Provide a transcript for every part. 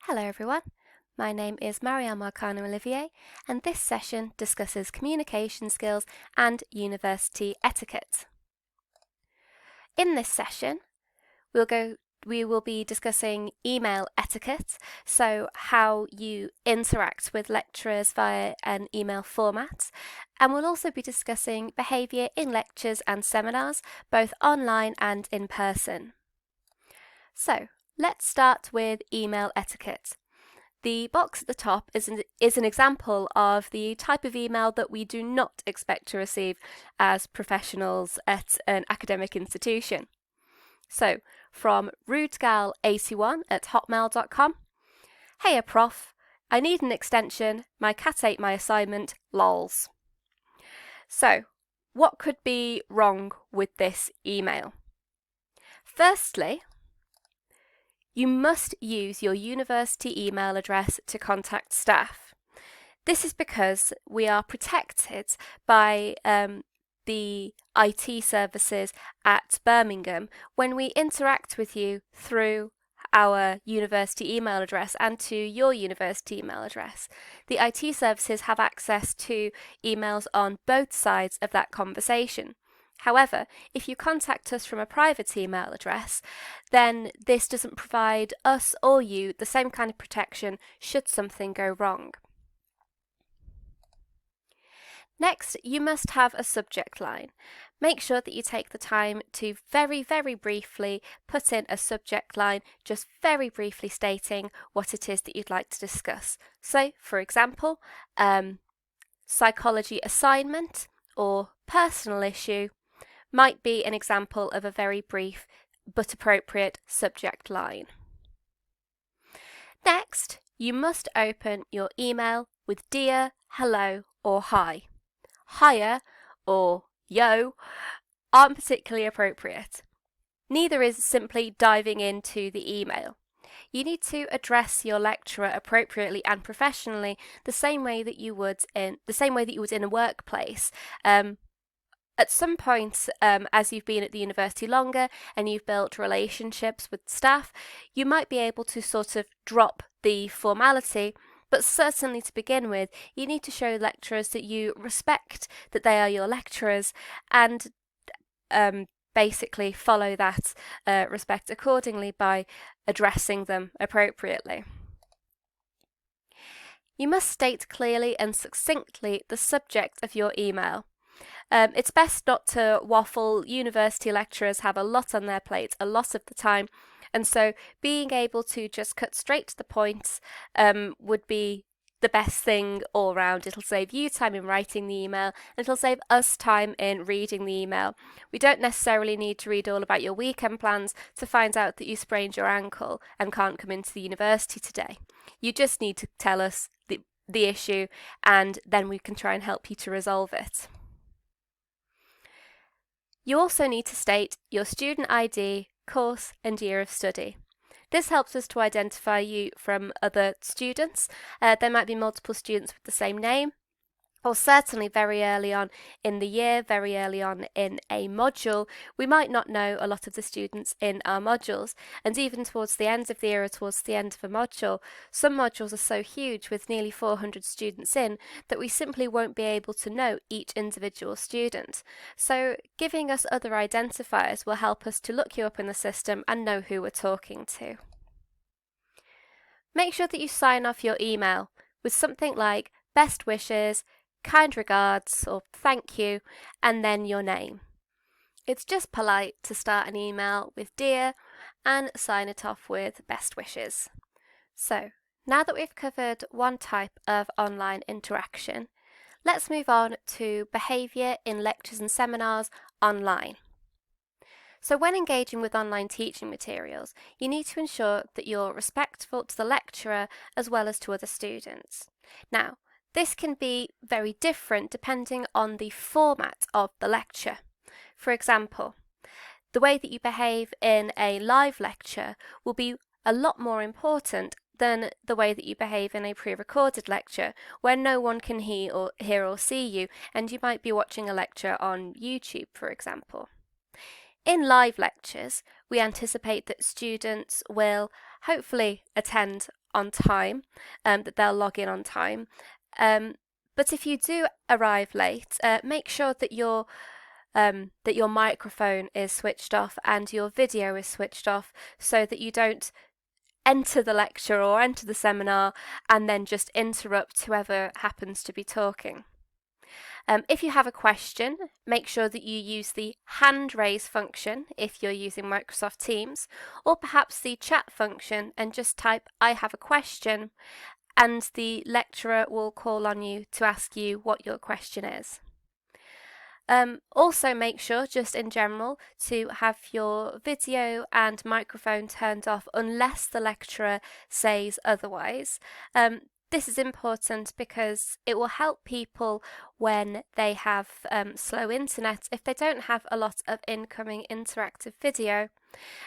Hello everyone, my name is Marianne Marcano-Olivier and this session discusses communication skills and university etiquette. In this session, we will be discussing email etiquette, so how you interact with lecturers via an email format, and we'll also be discussing behaviour in lectures and seminars, both online and in person. So, let's start with email etiquette. The box at the top is an example of the type of email that we do not expect to receive as professionals at an academic institution. So, from rudegal81@hotmail.com, Heya prof, I need an extension, my cat ate my assignment, lols. So, what could be wrong with this email? Firstly, you must use your university email address to contact staff. This is because we are protected by the IT services at Birmingham when we interact with you through our university email address and to your university email address. The IT services have access to emails on both sides of that conversation. However, if you contact us from a private email address, then this doesn't provide us or you the same kind of protection should something go wrong. Next, you must have a subject line. Make sure that you take the time to very, very briefly put in a subject line, just very briefly stating what it is that you'd like to discuss. So, for example, psychology assignment or personal issue might be an example of a very brief but appropriate subject line. Next, you must open your email with dear, hello, or hi. Hiya or yo aren't particularly appropriate. Neither is simply diving into the email. You need to address your lecturer appropriately and professionally the same way that you would in a workplace. At some point, as you've been at the university longer and you've built relationships with staff, you might be able to sort of drop the formality, but certainly to begin with, you need to show lecturers that you respect that they are your lecturers and basically follow that respect accordingly by addressing them appropriately. You must state clearly and succinctly the subject of your email. It's best not to waffle. University lecturers have a lot on their plates a lot of the time, and so being able to just cut straight to the point would be the best thing all round. It'll save you time in writing the email, and it'll save us time in reading the email. We don't necessarily need to read all about your weekend plans to find out that you sprained your ankle and can't come into the university today. You just need to tell us the issue, and then we can try and help you to resolve it. You also need to state your student ID, course and year of study. This helps us to identify you from other students. There might be multiple students with the same name, or certainly very early on in the year, very early on in a module, we might not know a lot of the students in our modules, and even towards the end of the year or towards the end of a module, some modules are so huge with nearly 400 students in that we simply won't be able to know each individual student. So giving us other identifiers will help us to look you up in the system and know who we're talking to. Make sure that you sign off your email with something like best wishes, kind regards, or thank you, and then your name. It's just polite to start an email with dear and sign it off with best wishes. So, now that we've covered one type of online interaction, let's move on to behaviour in lectures and seminars online. So when engaging with online teaching materials, you need to ensure that you're respectful to the lecturer as well as to other students. Now, this can be very different depending on the format of the lecture. For example, the way that you behave in a live lecture will be a lot more important than the way that you behave in a pre-recorded lecture where no one can hear or see you, and you might be watching a lecture on YouTube, for example. In live lectures, we anticipate that students will hopefully attend on time, that they'll log in on time. But if you do arrive late, make sure that your microphone is switched off and your video is switched off, so that you don't enter the lecture or enter the seminar and then just interrupt whoever happens to be talking. If you have a question, make sure that you use the hand raise function if you're using Microsoft Teams, or perhaps the chat function and just type "I have a question," and the lecturer will call on you to ask you what your question is. Also make sure, just in general, to have your video and microphone turned off unless the lecturer says otherwise. This is important because it will help people when they have slow internet if they don't have a lot of incoming interactive video.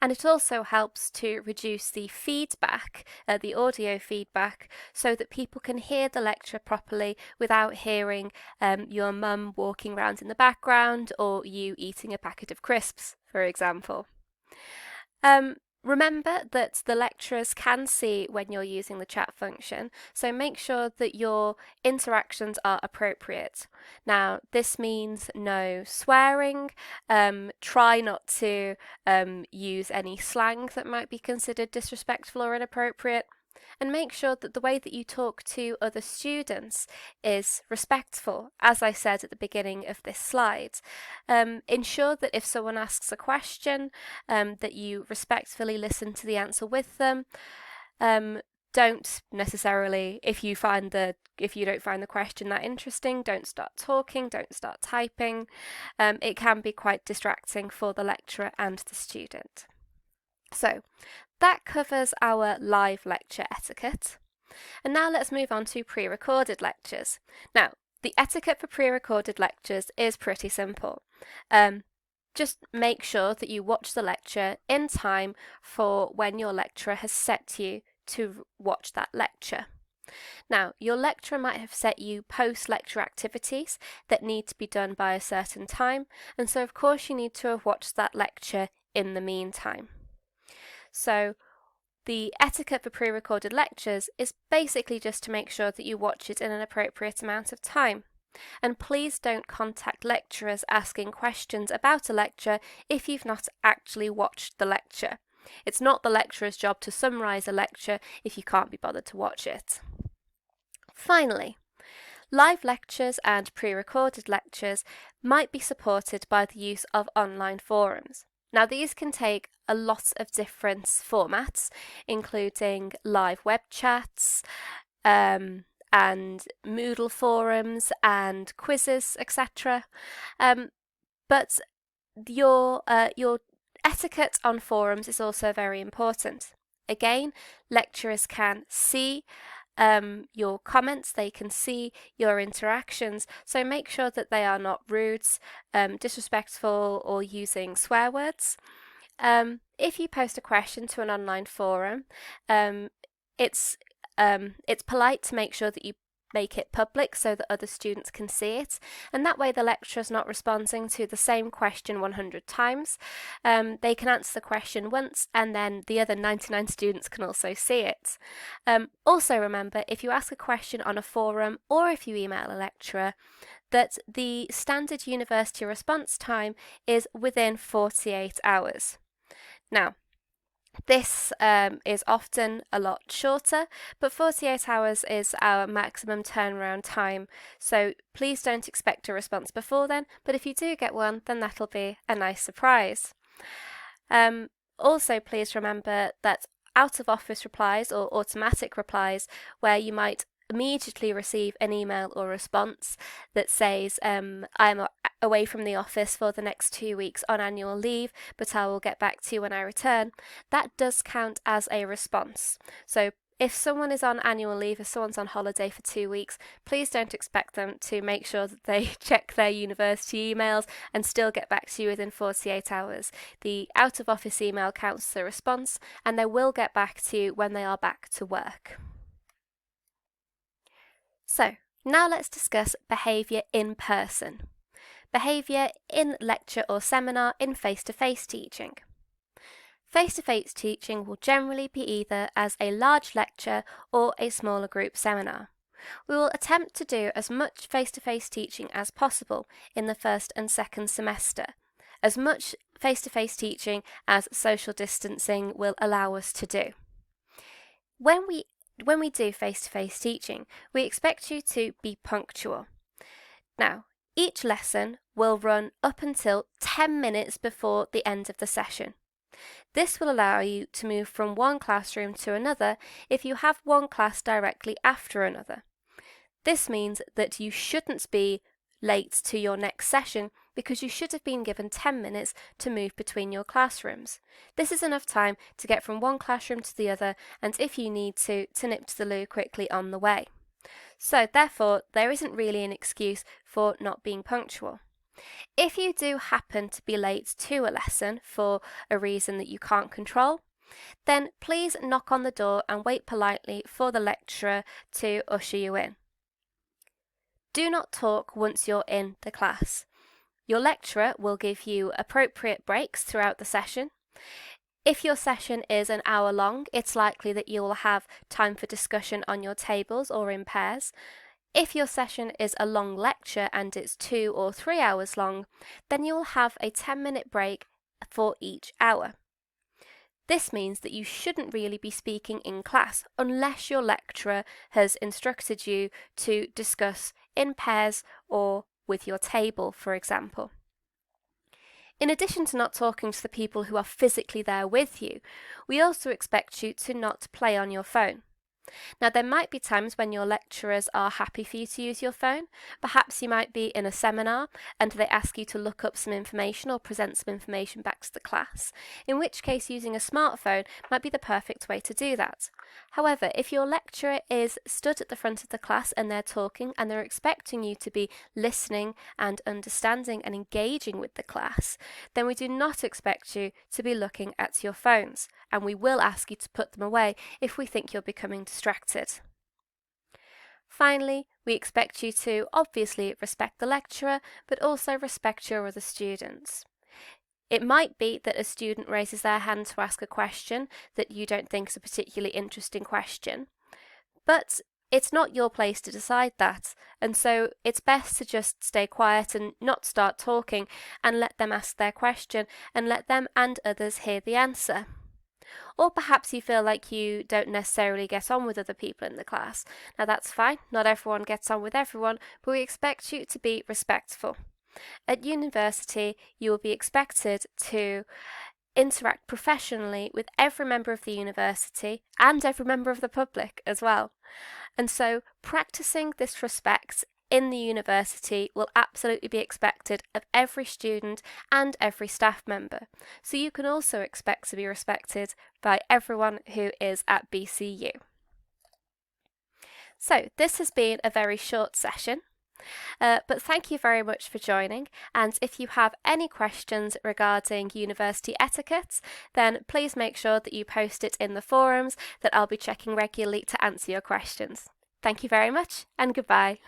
And it also helps to reduce the feedback, the audio feedback, so that people can hear the lecture properly without hearing your mum walking around in the background or you eating a packet of crisps, for example. Remember that the lecturers can see when you're using the chat function, so make sure that your interactions are appropriate. Now, this means no swearing, try not to use any slang that might be considered disrespectful or inappropriate, and make sure that the way that you talk to other students is respectful, as I said at the beginning of this slide. Ensure that if someone asks a question, that you respectfully listen to the answer with them. Don't necessarily, if you don't find the question that interesting, don't start talking, don't start typing. It can be quite distracting for the lecturer and the student. So that covers our live lecture etiquette. And now let's move on to pre-recorded lectures. Now, the etiquette for pre-recorded lectures is pretty simple. Just make sure that you watch the lecture in time for when your lecturer has set you to watch that lecture. Now, your lecturer might have set you post-lecture activities that need to be done by a certain time, and so of course you need to have watched that lecture in the meantime. So the etiquette for pre-recorded lectures is basically just to make sure that you watch it in an appropriate amount of time. And please don't contact lecturers asking questions about a lecture if you've not actually watched the lecture. It's not the lecturer's job to summarise a lecture if you can't be bothered to watch it. Finally, live lectures and pre-recorded lectures might be supported by the use of online forums. Now, these can take a lot of different formats, including live web chats, and Moodle forums and quizzes, etc. But your etiquette on forums is also very important. Again, lecturers can see your comments, they can see your interactions, so make sure that they are not rude, disrespectful, or using swear words. If you post a question to an online forum, it's polite to make sure that you make it public so that other students can see it, and that way the lecturer's not responding to the same question 100 times. They can answer the question once and then the other 99 students can also see it. Also remember, if you ask a question on a forum or if you email a lecturer, that the standard university response time is within 48 hours. Now, this is often a lot shorter, but 48 hours is our maximum turnaround time, so please don't expect a response before then, but if you do get one, then that'll be a nice surprise. Also, please remember that out-of-office replies or automatic replies, where you might immediately receive an email or response that says, I'm away from the office for the next 2 weeks on annual leave, but I will get back to you when I return, that does count as a response. So if someone is on annual leave, if someone's on holiday for 2 weeks, please don't expect them to make sure that they check their university emails and still get back to you within 48 hours. The out-of-office email counts as a response, and they will get back to you when they are back to work. So, now let's discuss behaviour in person. Behaviour in lecture or seminar in face-to-face teaching. Face-to-face teaching will generally be either as a large lecture or a smaller group seminar. We will attempt to do as much face-to-face teaching as possible in the first and second semester, as much face-to-face teaching as social distancing will allow us to do. When we do face-to-face teaching, we expect you to be punctual. Now, each lesson will run up until 10 minutes before the end of the session. This will allow you to move from one classroom to another if you have one class directly after another. This means that you shouldn't be late to your next session because you should have been given 10 minutes to move between your classrooms. This is enough time to get from one classroom to the other, and if you need to nip to the loo quickly on the way. So therefore, there isn't really an excuse for not being punctual. If you do happen to be late to a lesson for a reason that you can't control, then please knock on the door and wait politely for the lecturer to usher you in. Do not talk once you're in the class. Your lecturer will give you appropriate breaks throughout the session. If your session is an hour long, it's likely that you will have time for discussion on your tables or in pairs. If your session is a long lecture and it's 2 or 3 hours long, then you will have a 10-minute break for each hour. This means that you shouldn't really be speaking in class unless your lecturer has instructed you to discuss in pairs or with your table, for example. In addition to not talking to the people who are physically there with you, we also expect you to not play on your phone. Now, there might be times when your lecturers are happy for you to use your phone. Perhaps you might be in a seminar and they ask you to look up some information or present some information back to the class, in which case using a smartphone might be the perfect way to do that. However, if your lecturer is stood at the front of the class and they're talking and they're expecting you to be listening and understanding and engaging with the class, then we do not expect you to be looking at your phones, and we will ask you to put them away if we think you're becoming distracted. Finally, we expect you to obviously respect the lecturer, but also respect your other students. It might be that a student raises their hand to ask a question that you don't think is a particularly interesting question, but it's not your place to decide that, and so it's best to just stay quiet and not start talking and let them ask their question and let them and others hear the answer. Or perhaps you feel like you don't necessarily get on with other people in the class. Now that's fine, not everyone gets on with everyone, but we expect you to be respectful. At university, you will be expected to interact professionally with every member of the university and every member of the public as well. And so practicing this respect in the university will absolutely be expected of every student and every staff member. So you can also expect to be respected by everyone who is at BCU. So this has been a very short session. But thank you very much for joining, and if you have any questions regarding university etiquette, then please make sure that you post it in the forums that I'll be checking regularly to answer your questions. Thank you very much, and goodbye.